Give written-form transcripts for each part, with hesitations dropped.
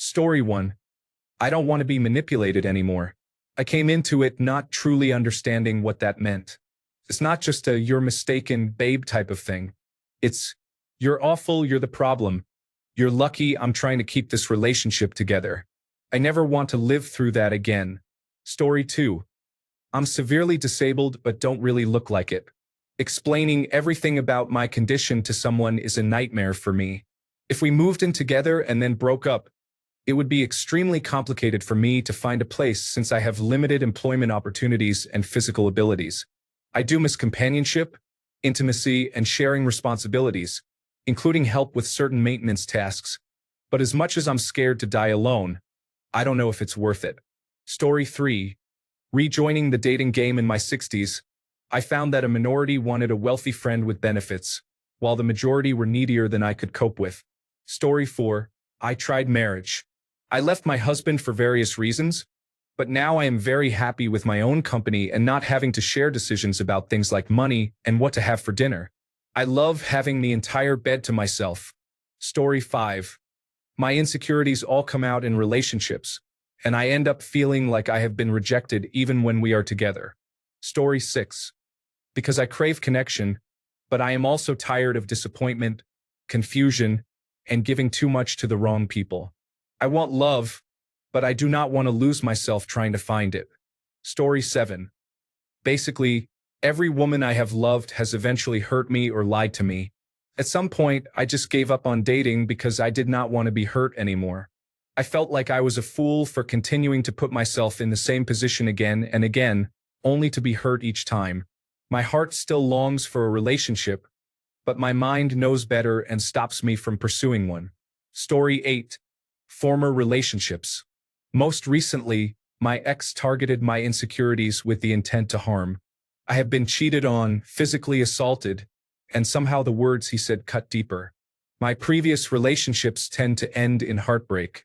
Story 1. I don't want to be manipulated anymore. I came into it not truly understanding what that meant. It's not just a "you're mistaken, babe" type of thing. It's "you're awful, you're the problem. You're lucky I'm trying to keep this relationship together. I never want to live through that again." Story 2. I'm severely disabled but don't really look like it. Explaining everything about my condition to someone is a nightmare for me. If we moved in together and then broke up, it would be extremely complicated for me to find a place since I have limited employment opportunities and physical abilities. I do miss companionship, intimacy, and sharing responsibilities, including help with certain maintenance tasks. But as much as I'm scared to die alone, I don't know if it's worth it. Story 3. Rejoining the dating game in my 60s, I found that a minority wanted a wealthy friend with benefits, while the majority were needier than I could cope with. Story 4. I tried marriage. I left my husband for various reasons, but now I am very happy with my own company and not having to share decisions about things like money and what to have for dinner. I love having the entire bed to myself. Story 5. My insecurities all come out in relationships, and I end up feeling like I have been rejected even when we are together. Story 6. Because I crave connection, but I am also tired of disappointment, confusion, and giving too much to the wrong people. I want love, but I do not want to lose myself trying to find it. Story 7. Basically, every woman I have loved has eventually hurt me or lied to me. At some point, I just gave up on dating because I did not want to be hurt anymore. I felt like I was a fool for continuing to put myself in the same position again and again, only to be hurt each time. My heart still longs for a relationship, but my mind knows better and stops me from pursuing one. Story 8. Former relationships. Most recently, my ex targeted my insecurities with the intent to harm. I have been cheated on, physically assaulted, and somehow the words he said cut deeper. My previous relationships tend to end in heartbreak.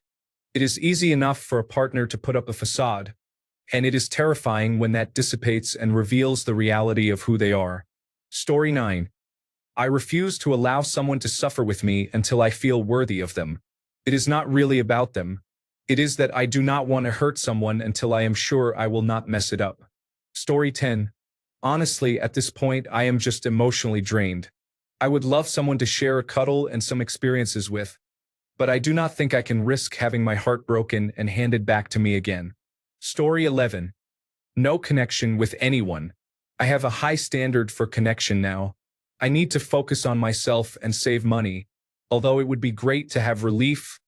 It is easy enough for a partner to put up a facade, and it is terrifying when that dissipates and reveals the reality of who they are. Story 9. I refuse to allow someone to suffer with me until I feel worthy of them. It is not really about them. It is that I do not want to hurt someone until I am sure I will not mess it up. Story 10. Honestly, at this point, I am just emotionally drained. I would love someone to share a cuddle and some experiences with, but I do not think I can risk having my heart broken and handed back to me again. Story 11. No connection with anyone. I have a high standard for connection now. I need to focus on myself and save money, although it would be great to have relief,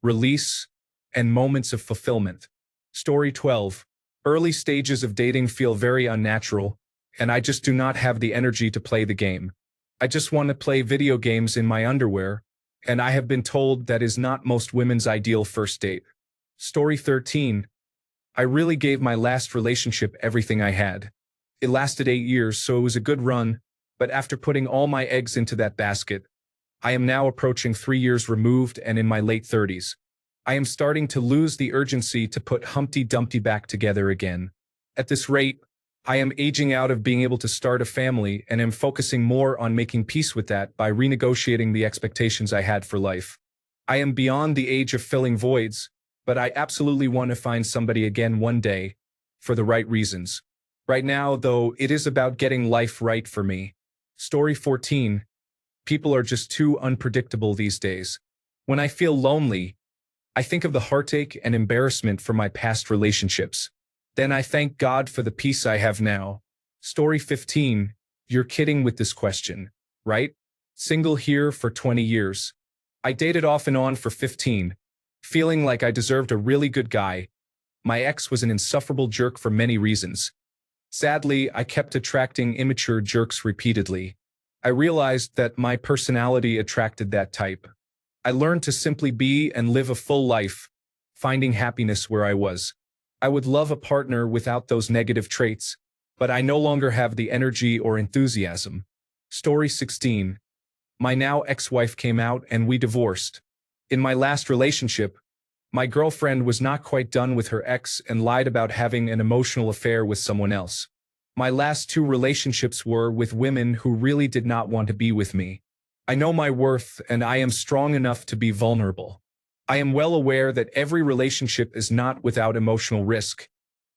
release, and moments of fulfillment. Story 12. Early stages of dating feel very unnatural, and I just do not have the energy to play the game. I just want to play video games in my underwear, and I have been told that is not most women's ideal first date. Story 13. I really gave my last relationship everything I had. It lasted 8 years, so it was a good run, but after putting all my eggs into that basket, I am now approaching 3 years removed and in my late 30s. I am starting to lose the urgency to put Humpty Dumpty back together again. At this rate, I am aging out of being able to start a family and am focusing more on making peace with that by renegotiating the expectations I had for life. I am beyond the age of filling voids, but I absolutely want to find somebody again one day, for the right reasons. Right now, though, it is about getting life right for me. Story 14. People are just too unpredictable these days. When I feel lonely, I think of the heartache and embarrassment from my past relationships. Then I thank God for the peace I have now. Story 15. You're kidding with this question, right? Single here for 20 years. I dated off and on for 15, feeling like I deserved a really good guy. My ex was an insufferable jerk for many reasons. Sadly, I kept attracting immature jerks repeatedly. I realized that my personality attracted that type. I learned to simply be and live a full life, finding happiness where I was. I would love a partner without those negative traits, but I no longer have the energy or enthusiasm. Story 16. My now ex-wife came out and we divorced. In my last relationship, my girlfriend was not quite done with her ex and lied about having an emotional affair with someone else. My last 2 relationships were with women who really did not want to be with me. I know my worth and I am strong enough to be vulnerable. I am well aware that every relationship is not without emotional risk,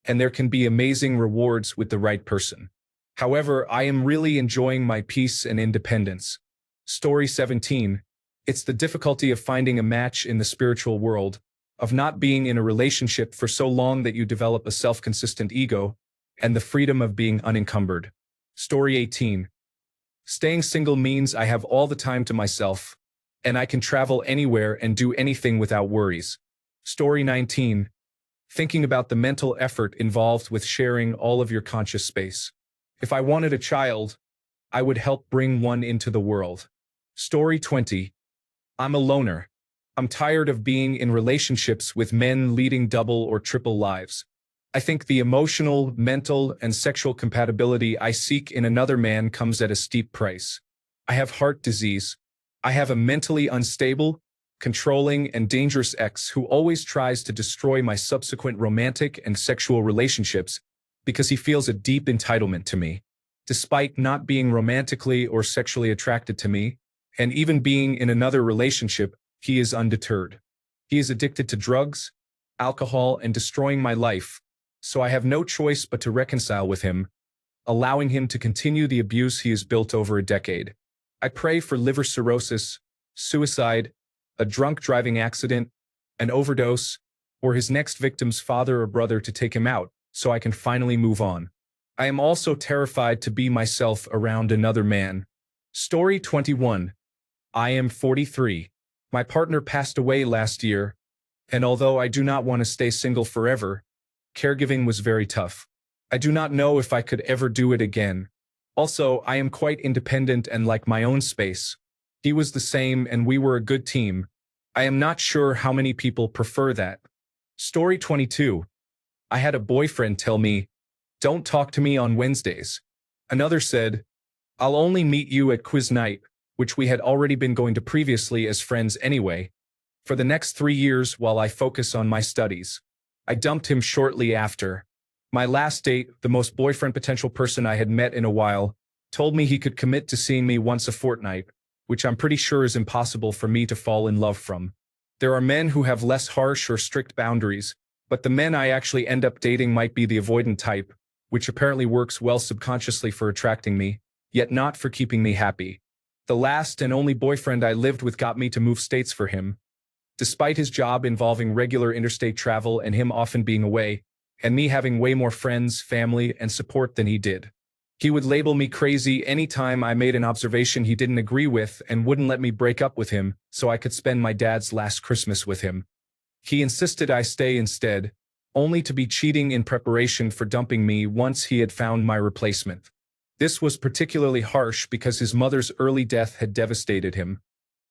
and there can be amazing rewards with the right person. However, I am really enjoying my peace and independence. Story 17. It's the difficulty of finding a match in the spiritual world, of not being in a relationship for so long that you develop a self-consistent ego, and the freedom of being unencumbered. Story 18. Staying single means I have all the time to myself, and I can travel anywhere and do anything without worries. Story 19. Thinking about the mental effort involved with sharing all of your conscious space. If I wanted a child, I would help bring one into the world. Story 20. I'm a loner. I'm tired of being in relationships with men leading double or triple lives. I think the emotional, mental, and sexual compatibility I seek in another man comes at a steep price. I have heart disease. I have a mentally unstable, controlling, and dangerous ex who always tries to destroy my subsequent romantic and sexual relationships because he feels a deep entitlement to me. Despite not being romantically or sexually attracted to me, and even being in another relationship, he is undeterred. He is addicted to drugs, alcohol, and destroying my life, so I have no choice but to reconcile with him, allowing him to continue the abuse he has built over a decade. I pray for liver cirrhosis, suicide, a drunk driving accident, an overdose, or his next victim's father or brother to take him out, so I can finally move on. I am also terrified to be myself around another man. Story 21. I am 43. My partner passed away last year, and although I do not want to stay single forever, caregiving was very tough. I do not know if I could ever do it again. Also, I am quite independent and like my own space. He was the same and we were a good team. I am not sure how many people prefer that. Story 22. I had a boyfriend tell me, "Don't talk to me on Wednesdays." Another said, "I'll only meet you at quiz night," which we had already been going to previously as friends anyway, for the next 3 years while I focus on my studies. I dumped him shortly after. My last date, the most boyfriend potential person I had met in a while, told me he could commit to seeing me once a fortnight, which I'm pretty sure is impossible for me to fall in love from. There are men who have less harsh or strict boundaries, but the men I actually end up dating might be the avoidant type, which apparently works well subconsciously for attracting me, yet not for keeping me happy. The last and only boyfriend I lived with got me to move states for him. Despite his job involving regular interstate travel and him often being away, and me having way more friends, family, and support than he did. He would label me crazy anytime I made an observation he didn't agree with and wouldn't let me break up with him so I could spend my dad's last Christmas with him. He insisted I stay instead, only to be cheating in preparation for dumping me once he had found my replacement. This was particularly harsh because his mother's early death had devastated him,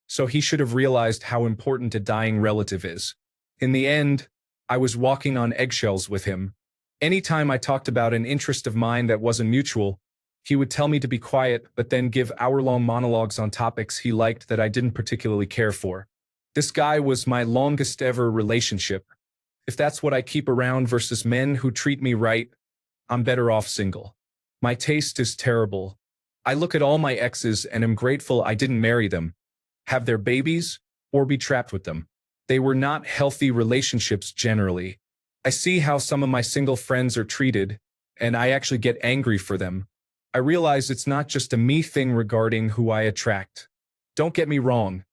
so he should have realized how important a dying relative is. In the end, I was walking on eggshells with him. Anytime I talked about an interest of mine that wasn't mutual, he would tell me to be quiet but then give hour-long monologues on topics he liked that I didn't particularly care for. This guy was my longest ever relationship. If that's what I keep around versus men who treat me right, I'm better off single. My taste is terrible. I look at all my exes and am grateful I didn't marry them, have their babies, or be trapped with them. They were not healthy relationships generally. I see how some of my single friends are treated, and I actually get angry for them. I realize it's not just a me thing regarding who I attract. Don't get me wrong.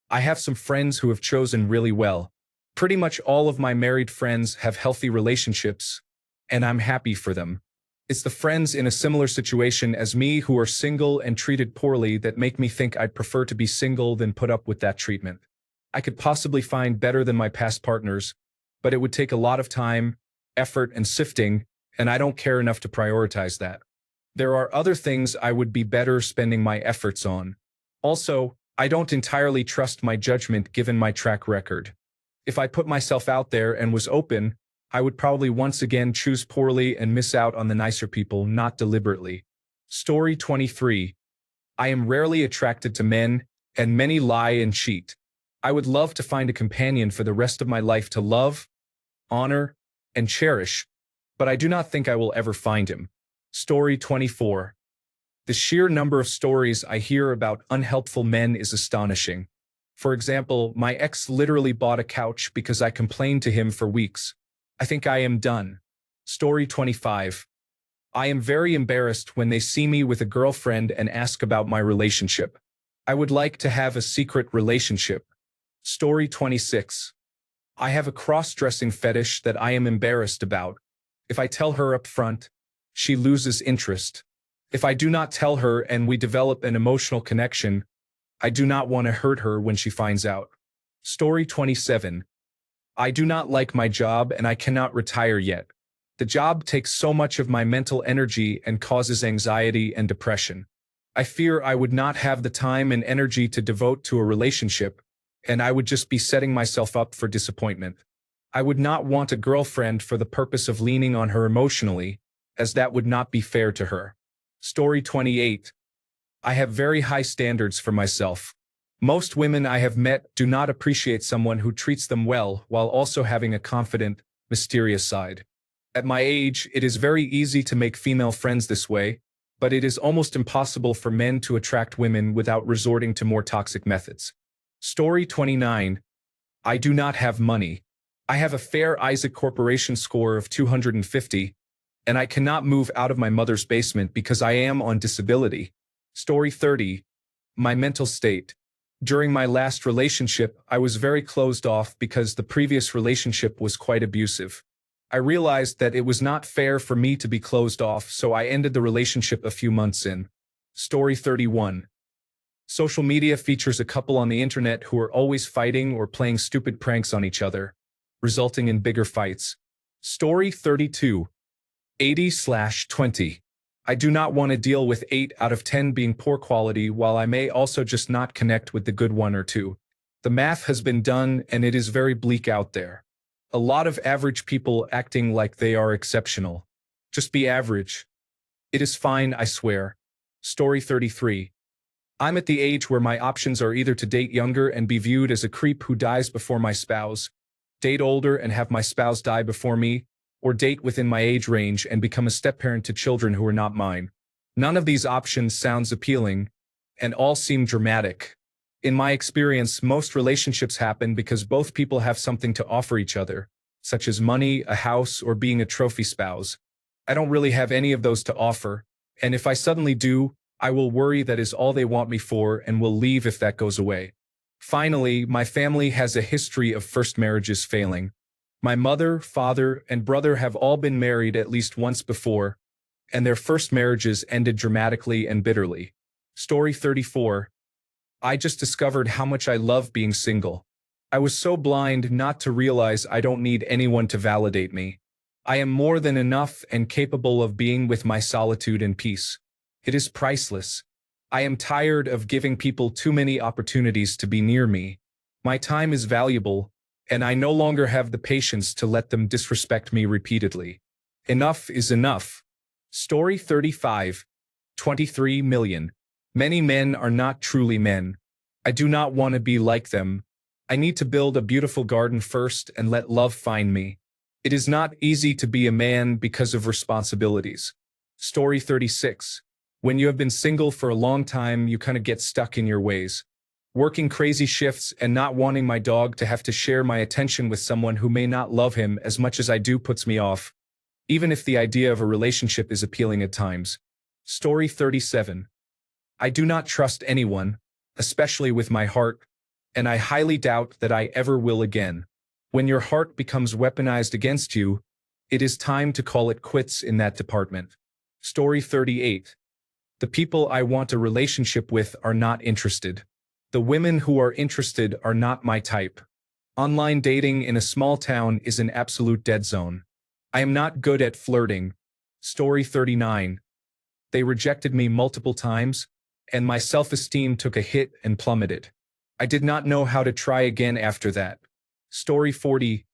I have some friends who have chosen really well. Pretty much all of my married friends have healthy relationships, and I'm happy for them. It's the friends in a similar situation as me who are single and treated poorly that make me think I'd prefer to be single than put up with that treatment. I could possibly find better than my past partners, but it would take a lot of time, effort, and sifting, and I don't care enough to prioritize that. There are other things I would be better spending my efforts on. Also, I don't entirely trust my judgment given my track record. If I put myself out there and was open, I would probably once again choose poorly and miss out on the nicer people, not deliberately. Story 23. I am rarely attracted to men, and many lie and cheat. I would love to find a companion for the rest of my life to love, honor, and cherish, but I do not think I will ever find him. Story 24. The sheer number of stories I hear about unhelpful men is astonishing. For example, my ex literally bought a couch because I complained to him for weeks. I think I am done. Story 25. I am very embarrassed when they see me with a girlfriend and ask about my relationship. I would like to have a secret relationship. Story 26. I have a cross-dressing fetish that I am embarrassed about. If I tell her up front, she loses interest. If I do not tell her and we develop an emotional connection, I do not want to hurt her when she finds out. Story 27. I do not like my job and I cannot retire yet. The job takes so much of my mental energy and causes anxiety and depression. I fear I would not have the time and energy to devote to a relationship, and I would just be setting myself up for disappointment. I would not want a girlfriend for the purpose of leaning on her emotionally, as that would not be fair to her. Story 28. I have very high standards for myself. Most women I have met do not appreciate someone who treats them well while also having a confident, mysterious side. At my age, it is very easy to make female friends this way, but it is almost impossible for men to attract women without resorting to more toxic methods. Story 29. I do not have money. I have a Fair Isaac Corporation score of 250, and I cannot move out of my mother's basement because I am on disability. Story 30. My mental state. During my last relationship, I was very closed off because the previous relationship was quite abusive. I realized that it was not fair for me to be closed off, so I ended the relationship a few months in. Story 31. Social media features a couple on the internet who are always fighting or playing stupid pranks on each other, resulting in bigger fights. Story 32. 80/20. I do not want to deal with 8 out of 10 being poor quality, while I may also just not connect with the good 1 or 2. The math has been done and it is very bleak out there. A lot of average people acting like they are exceptional. Just be average. It is fine, I swear. Story 33. I'm at the age where my options are either to date younger and be viewed as a creep who dies before my spouse, date older and have my spouse die before me, or date within my age range and become a step-parent to children who are not mine. None of these options sounds appealing, and all seem dramatic. In my experience, most relationships happen because both people have something to offer each other, such as money, a house, or being a trophy spouse. I don't really have any of those to offer, and if I suddenly do, I will worry that is all they want me for and will leave if that goes away. Finally, my family has a history of first marriages failing. My mother, father, and brother have all been married at least once before, and their first marriages ended dramatically and bitterly. Story 34. I just discovered how much I love being single. I was so blind not to realize I don't need anyone to validate me. I am more than enough and capable of being with my solitude and peace. It is priceless. I am tired of giving people too many opportunities to be near me. My time is valuable, and I no longer have the patience to let them disrespect me repeatedly. Enough is enough. Story 35. 23 million. Many men are not truly men. I do not want to be like them. I need to build a beautiful garden first and let love find me. It is not easy to be a man because of responsibilities. Story 36. When you have been single for a long time, you kind of get stuck in your ways. Working crazy shifts and not wanting my dog to have to share my attention with someone who may not love him as much as I do puts me off, even if the idea of a relationship is appealing at times. Story 37. I do not trust anyone, especially with my heart, and I highly doubt that I ever will again. When your heart becomes weaponized against you, it is time to call it quits in that department. Story 38. The people I want a relationship with are not interested. The women who are interested are not my type. Online dating in a small town is an absolute dead zone. I am not good at flirting. Story 39. They rejected me multiple times, and my self-esteem took a hit and plummeted. I did not know how to try again after that. Story 40.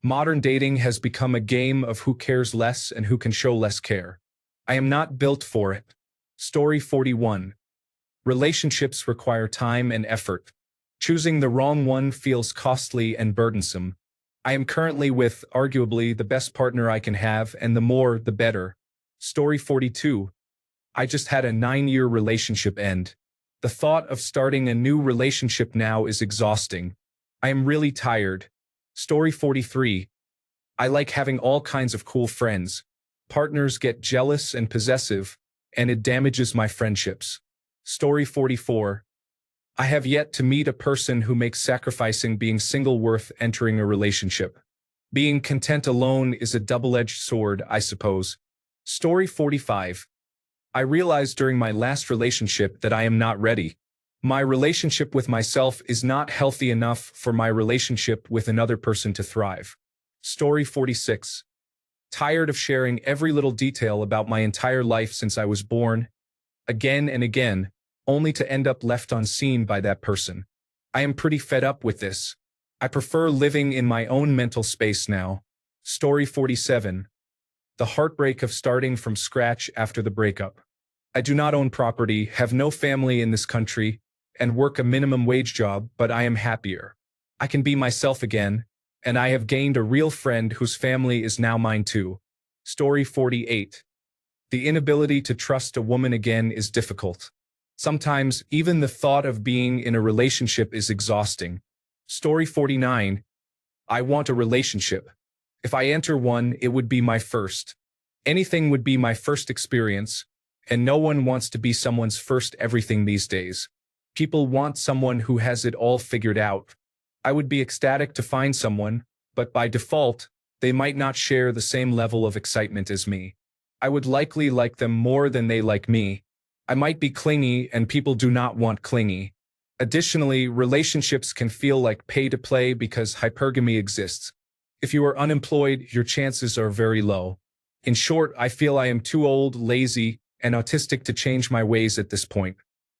Modern dating has become a game of who cares less and who can show less care. I am not built for it. Story 41. Relationships require time and effort. Choosing the wrong one feels costly and burdensome. I am currently with, arguably, the best partner I can have, and the more, the better. Story 42. I just had a 9-year relationship end. The thought of starting a new relationship now is exhausting. I am really tired. Story 43. I like having all kinds of cool friends. Partners get jealous and possessive, and it damages my friendships. Story 44. I have yet to meet a person who makes sacrificing being single worth entering a relationship. Being content alone is a double-edged sword, I suppose. Story 45. I realized during my last relationship that I am not ready. My relationship with myself is not healthy enough for my relationship with another person to thrive. Story 46. Tired of sharing every little detail about my entire life since I was born, again and again, only to end up left unseen by that person. I am pretty fed up with this. I prefer living in my own mental space now. Story 47. The heartbreak of starting from scratch after the breakup. I do not own property, have no family in this country, and work a minimum wage job, but I am happier. I can be myself again, and I have gained a real friend whose family is now mine too. Story 48. The inability to trust a woman again is difficult. Sometimes, even the thought of being in a relationship is exhausting. Story 49. I want a relationship. If I enter one, it would be my first. Anything would be my first experience, and no one wants to be someone's first everything these days. People want someone who has it all figured out. I would be ecstatic to find someone, but by default, they might not share the same level of excitement as me. I would likely like them more than they like me. I might be clingy, and people do not want clingy. Additionally, relationships can feel like pay-to-play because hypergamy exists. If you are unemployed, your chances are very low. In short, I feel I am too old, lazy, and autistic to change my ways at this point.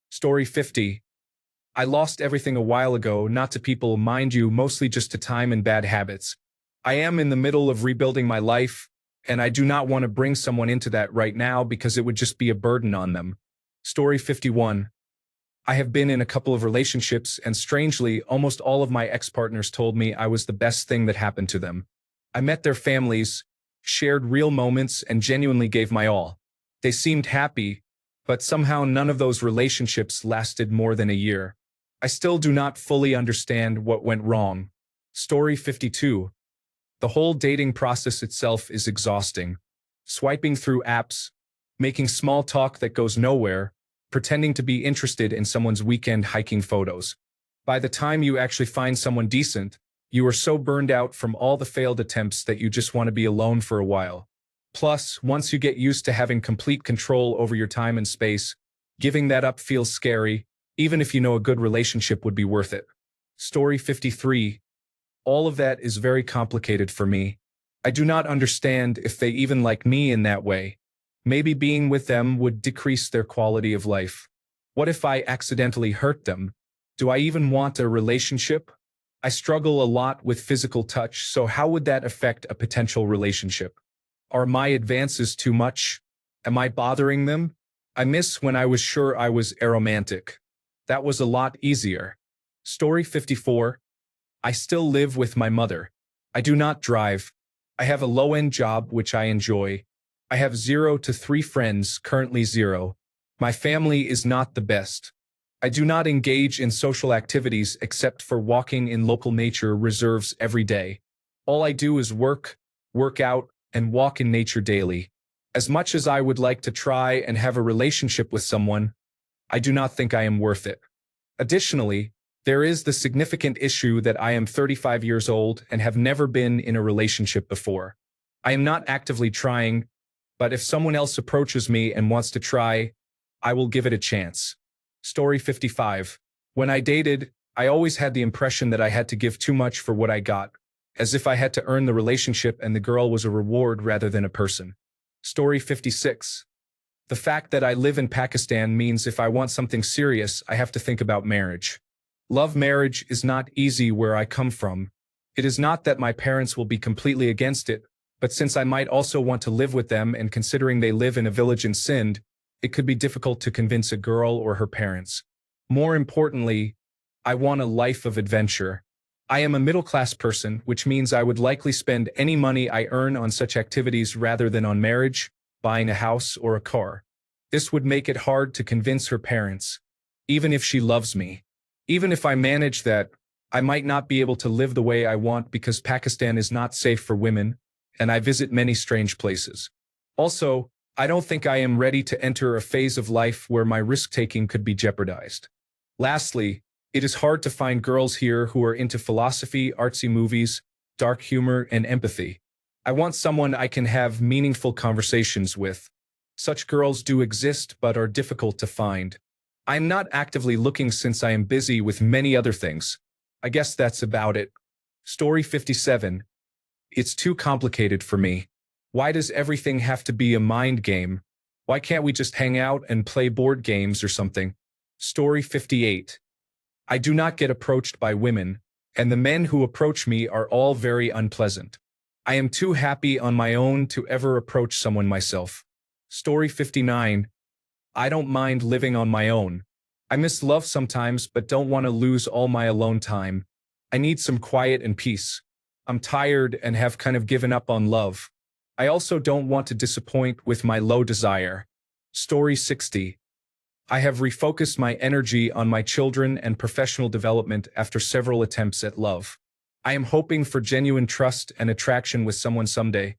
Story 50. I lost everything a while ago, not to people, mind you, mostly just to time and bad habits. I am in the middle of rebuilding my life, and I do not want to bring someone into that right now because it would just be a burden on them. Story 51. I have been in a couple of relationships, and strangely, almost all of my ex-partners told me I was the best thing that happened to them. I met their families, shared real moments, and genuinely gave my all. They seemed happy, but somehow none of those relationships lasted more than a year. I still do not fully understand what went wrong. Story 52. The whole dating process itself is exhausting. Swiping through apps, making small talk that goes nowhere, pretending to be interested in someone's weekend hiking photos. By the time you actually find someone decent, you are so burned out from all the failed attempts that you just want to be alone for a while. Plus, once you get used to having complete control over your time and space, giving that up feels scary, even if you know a good relationship would be worth it. Story 53. All of that is very complicated for me. I do not understand if they even like me in that way. Maybe being with them would decrease their quality of life. What if I accidentally hurt them? Do I even want a relationship? I struggle a lot with physical touch, so how would that affect a potential relationship? Are my advances too much? Am I bothering them? I miss when I was sure I was aromantic. That was a lot easier. Story 54. I still live with my mother. I do not drive. I have a low-end job which I enjoy. I have 0 to 3 friends, currently 0. My family is not the best. I do not engage in social activities except for walking in local nature reserves every day. All I do is work out, and walk in nature daily. As much as I would like to try and have a relationship with someone, I do not think I am worth it. Additionally, there is the significant issue that I am 35 years old and have never been in a relationship before. I am not actively trying, but if someone else approaches me and wants to try, I will give it a chance. Story 55. When I dated, I always had the impression that I had to give too much for what I got, as if I had to earn the relationship and the girl was a reward rather than a person. Story 56. The fact that I live in Pakistan means if I want something serious, I have to think about marriage. Love marriage is not easy where I come from. It is not that my parents will be completely against it, but since I might also want to live with them and considering they live in a village in Sindh, it could be difficult to convince a girl or her parents. More importantly, I want a life of adventure. I am a middle-class person, which means I would likely spend any money I earn on such activities rather than on marriage, buying a house, or a car. This would make it hard to convince her parents. even if she loves me. Even if I manage that, I might not be able to live the way I want because Pakistan is not safe for women, and I visit many strange places. Also, I don't think I am ready to enter a phase of life where my risk-taking could be jeopardized. Lastly, it is hard to find girls here who are into philosophy, artsy movies, dark humor, and empathy. I want someone I can have meaningful conversations with. Such girls do exist but are difficult to find. I am not actively looking since I am busy with many other things. I guess that's about it. Story 57. It's too complicated for me. Why does everything have to be a mind game? Why can't we just hang out and play board games or something? Story 58. I do not get approached by women, and the men who approach me are all very unpleasant. I am too happy on my own to ever approach someone myself. Story 59. I don't mind living on my own. I miss love sometimes but don't want to lose all my alone time. I need some quiet and peace. I'm tired and have kind of given up on love. I also don't want to disappoint with my low desire. Story 60. I have refocused my energy on my children and professional development after several attempts at love. I am hoping for genuine trust and attraction with someone someday.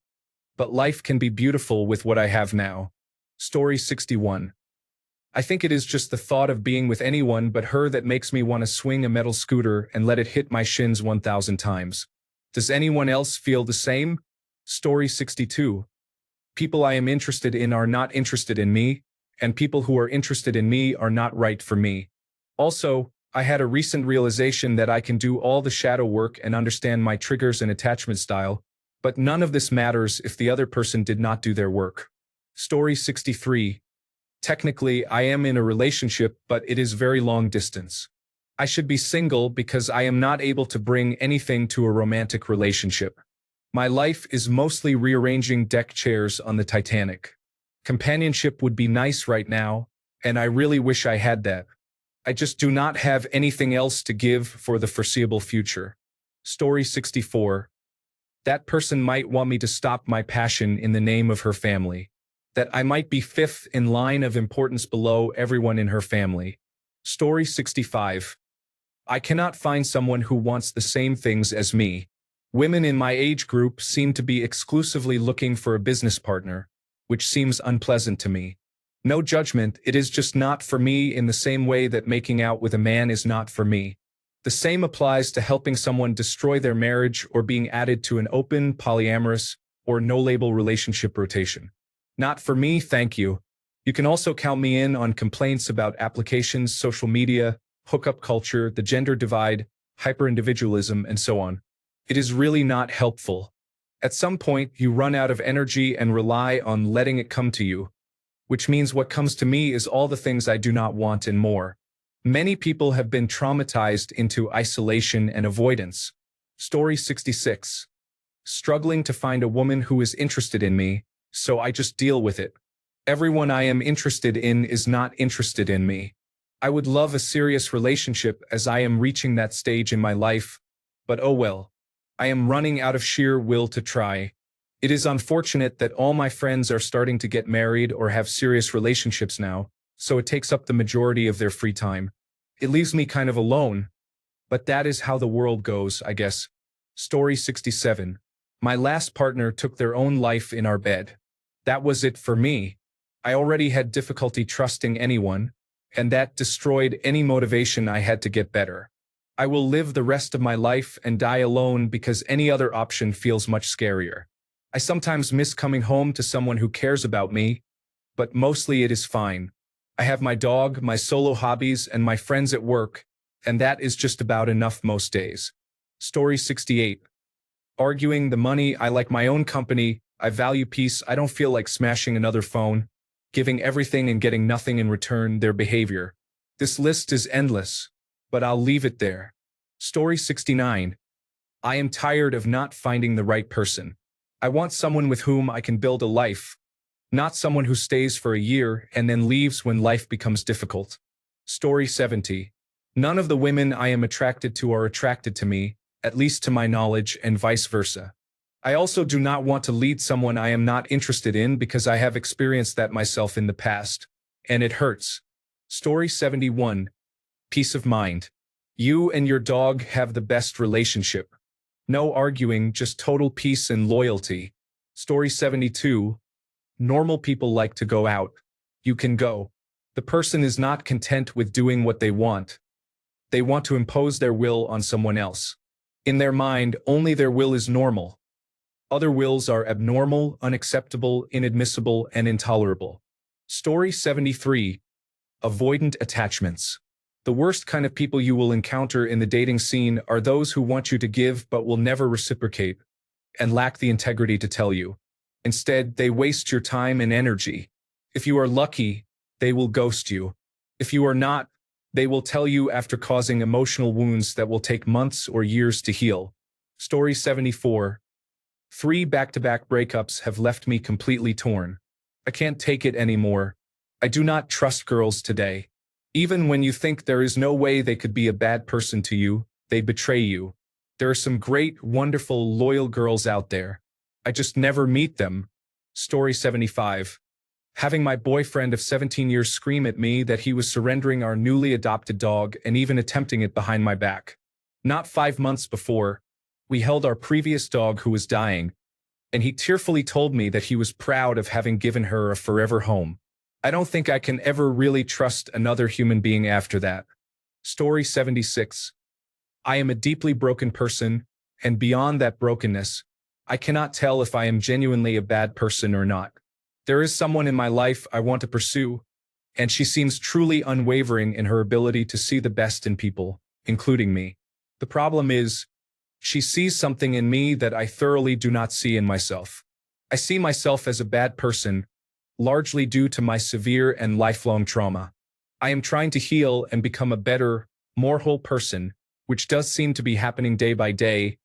But life can be beautiful with what I have now. Story 61. I think it is just the thought of being with anyone but her that makes me want to swing a metal scooter and let it hit my shins 1,000 times. Does anyone else feel the same? Story 62. People I am interested in are not interested in me, and people who are interested in me are not right for me. Also, I had a recent realization that I can do all the shadow work and understand my triggers and attachment style, but none of this matters if the other person did not do their work. Story 63. Technically, I am in a relationship, but it is very long distance. I should be single because I am not able to bring anything to a romantic relationship. My life is mostly rearranging deck chairs on the Titanic. Companionship would be nice right now, and I really wish I had that. I just do not have anything else to give for the foreseeable future. Story 64. That person might want me to stop my passion in the name of her family. That I might be fifth in line of importance below everyone in her family. Story 65. I cannot find someone who wants the same things as me. Women in my age group seem to be exclusively looking for a business partner, which seems unpleasant to me. No judgment, it is just not for me in the same way that making out with a man is not for me. The same applies to helping someone destroy their marriage or being added to an open, polyamorous, or no-label relationship rotation. Not for me, thank you. You can also count me in on complaints about applications, social media, hookup culture, the gender divide, hyper-individualism, and so on. It is really not helpful. At some point, you run out of energy and rely on letting it come to you, which means what comes to me is all the things I do not want and more. Many people have been traumatized into isolation and avoidance. Story 66. Struggling to find a woman who is interested in me, so I just deal with it. Everyone I am interested in is not interested in me. I would love a serious relationship as I am reaching that stage in my life, but oh well. I am running out of sheer will to try. It is unfortunate that all my friends are starting to get married or have serious relationships now, so it takes up the majority of their free time. It leaves me kind of alone. But that is how the world goes, I guess. Story 67. My last partner took their own life in our bed. That was it for me. I already had difficulty trusting anyone, and that destroyed any motivation I had to get better. I will live the rest of my life and die alone because any other option feels much scarier. I sometimes miss coming home to someone who cares about me, but mostly it is fine. I have my dog, my solo hobbies, and my friends at work, and that is just about enough most days. Story 68. Arguing the money, I like my own company, I value peace, I don't feel like smashing another phone, giving everything and getting nothing in return, their behavior. This list is endless, but I'll leave it there. Story 69. I am tired of not finding the right person. I want someone with whom I can build a life, not someone who stays for a year and then leaves when life becomes difficult. Story 70. None of the women I am attracted to are attracted to me, at least to my knowledge, and vice versa. I also do not want to lead someone I am not interested in because I have experienced that myself in the past, and it hurts. Story 71. Peace of mind. You and your dog have the best relationship. No arguing, just total peace and loyalty. Story 72. Normal people like to go out. You can go. The person is not content with doing what they want. They want to impose their will on someone else. In their mind, only their will is normal. Other wills are abnormal, unacceptable, inadmissible, and intolerable. Story 73. Avoidant attachments. The worst kind of people you will encounter in the dating scene are those who want you to give but will never reciprocate and lack the integrity to tell you. Instead, they waste your time and energy. If you are lucky, they will ghost you. If you are not, they will tell you after causing emotional wounds that will take months or years to heal. Story 74. 3 back-to-back breakups have left me completely torn. I can't take it anymore. I do not trust girls today. Even when you think there is no way they could be a bad person to you, they betray you. There are some great, wonderful, loyal girls out there. I just never meet them. Story 75. Having my boyfriend of 17 years scream at me that he was surrendering our newly adopted dog and even attempting it behind my back. Not 5 months before, we held our previous dog who was dying, and he tearfully told me that he was proud of having given her a forever home. I don't think I can ever really trust another human being after that. Story 76. I am a deeply broken person, and beyond that brokenness, I cannot tell if I am genuinely a bad person or not. There is someone in my life I want to pursue, and she seems truly unwavering in her ability to see the best in people, including me. The problem is, she sees something in me that I thoroughly do not see in myself. I see myself as a bad person, largely due to my severe and lifelong trauma. I am trying to heal and become a better, more whole person, which does seem to be happening day by day,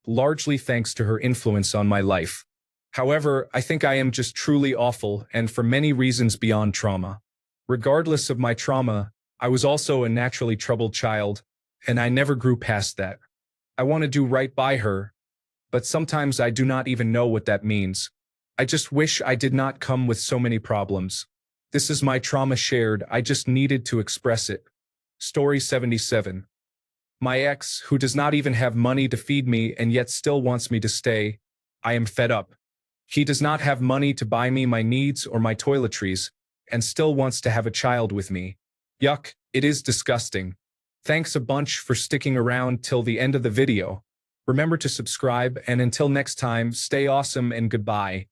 largely thanks to her influence on my life. However, I think I am just truly awful, and for many reasons beyond trauma. Regardless of my trauma, I was also a naturally troubled child, and I never grew past that. I want to do right by her, but sometimes I do not even know what that means. I just wish I did not come with so many problems. This is my trauma shared, I just needed to express it. Story 77. My ex, who does not even have money to feed me and yet still wants me to stay. I am fed up. He does not have money to buy me my needs or my toiletries, and still wants to have a child with me. Yuck, it is disgusting. Thanks a bunch for sticking around till the end of the video. Remember to subscribe, and until next time, stay awesome and goodbye.